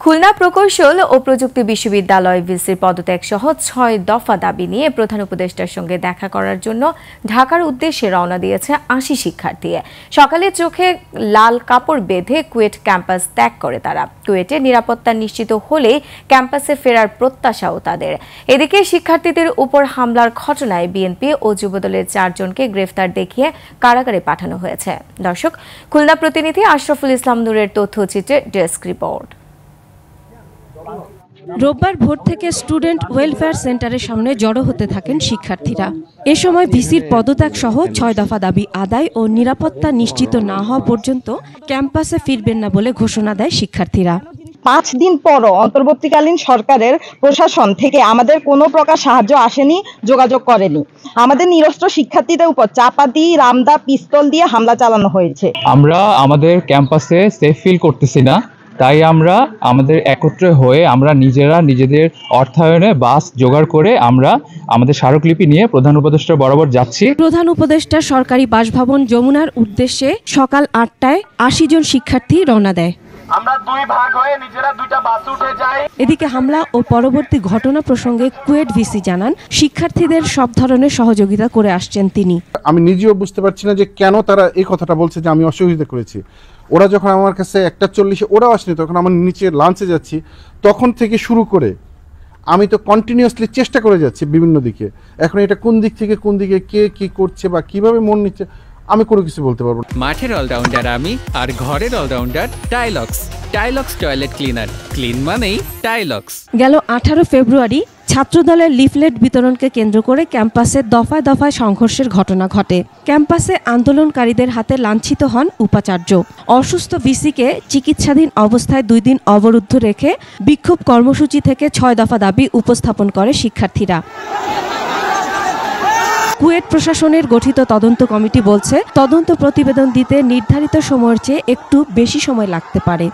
খুলনা প্রকৌশল ও প্রযুক্তি বিশ্ববিদ্যালয় ভিসির পদত্যাগ সহ ৬ দফা দাবি নিয়ে প্রধান উপদেষ্টার সঙ্গে দেখা করার জন্য ঢাকার উদ্দেশ্যে রওনা দিয়েছে ৮০ শিক্ষার্থী। সকালে চোখে লাল কাপড় বেঁধে কুয়েট ক্যাম্পাস ত্যাগ করে তারা। কুয়েটে নিরাপত্তা নিশ্চিত হলেই ক্যাম্পাসে ফেরার প্রত্যাশাও তাদের। এদিকে শিক্ষার্থীদের উপর হামলার ঘটনায় বিএনপি ও যুবদলের ৪ জনকে গ্রেফতার দেখিয়ে কারাগারে পাঠানো হয়েছে। দর্শক, খুলনা প্রতিনিধি আশরাফুল ইসলাম নূরের তথ্যচিত্রে ডেস্ক রিপোর্ট। রোববার ভোর থেকে স্টুডেন্ট ওয়েলফেয়ার সেন্টারের সামনে জড়ো হতে থাকেন শিক্ষার্থীরা। এ সময় ভিসির পদত্যাগ সহ ৬ দফা দাবি আদায় ও নিরাপত্তা নিশ্চিত না হওয়া পর্যন্ত ক্যাম্পাসে ফিরবেন না বলে ঘোষণা দেয় শিক্ষার্থীরা। ৫ দিন পরও অন্তর্বর্তীকালীন সরকারের প্রশাসন থেকে আমাদের কোনো প্রকার সাহায্য আসেনি, যোগাযোগ করেনি। আমাদের নিরস্ত্র শিক্ষার্থীদের উপর চাপাতি, রামদা, পিস্তল দিয়ে হামলা চালানো হয়েছে। আমরা আমাদের ক্যাম্পাসে সেফ ফিল করতেছি না, তাই আমরা আমাদের একত্রে হয়ে আমরা নিজেদের অর্থায়নে বাস জোগাড় করে আমরা আমাদের স্মারকলিপি নিয়ে প্রধান উপদেষ্টা বরাবর যাচ্ছি। প্রধান উপদেষ্টা সরকারি বাসভবন যমুনার উদ্দেশ্যে সকাল ৮টায় ৮০ জন শিক্ষার্থী রওনা দেয়। আমরা ২ ভাগ হয়ে নিজেরা ২টা বাস উঠে যাই। এদিকে হামলা ও পরবর্তী ঘটনা প্রসঙ্গে কুয়েট ভিসি জানান, শিক্ষার্থীদের সব ধরনের সহযোগিতা করে আসছেন তিনি। আমি নিজেও বুঝতে পারছি না যে কেন তারা এই কথাটা বলছে যে আমি অসহযোগিতা করেছি। ওরা যখন আমার কাছে ১:৪০ ওরাও আসেনি, তখন আমার নিচে লাঞ্চে যাচ্ছি, তখন থেকে শুরু করে আমি তো কন্টিনিউয়াসলি চেষ্টা করে যাচ্ছি বিভিন্ন দিকে। এখন এটা কোন দিক থেকে কোন দিকে কে কি করছে বা কিভাবে মন নিচ্ছে আমি কোনো কিছু বলতে পারবো না। মাঠের অলরাউন্ডার আমি, আর ঘরের allrounder Tilex. Tilex toilet cleaner, clean মানেই টাইলক্স। গেল ১৮ ফেব্রুয়ারি ছাত্রদলের লিফলেট বিতরণকে কেন্দ্র করে ক্যাম্পাসে দফায় দফায় সংঘর্ষের ঘটনা ঘটে। ক্যাম্পাসে আন্দোলনকারীদের হাতে লাঞ্ছিত হন উপাচার্য। অসুস্থ ভিসিকে চিকিৎসাধীন অবস্থায় ২ দিন অবরুদ্ধ রেখে বিক্ষোভ কর্মসূচি থেকে ৬ দফা দাবি উপস্থাপন করে শিক্ষার্থীরা। কুয়েট প্রশাসনের গঠিত তদন্ত কমিটি বলছে, তদন্ত প্রতিবেদন দিতে নির্ধারিত সময়ের চেয়ে একটু বেশি সময় লাগতে পারে।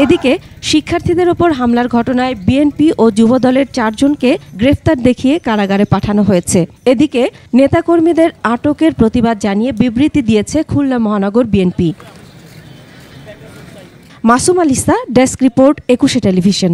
এদিকে শিক্ষার্থীদের ওপর হামলার ঘটনায় বিএনপি ও যুবদলের ৪ জনকে গ্রেফতার দেখিয়ে কারাগারে পাঠানো হয়েছে। এদিকে নেতাকর্মীদের আটকের প্রতিবাদ জানিয়ে বিবৃতি দিয়েছে খুলনা মহানগর BNP. Masum আলিসা, desk report, ২১ television.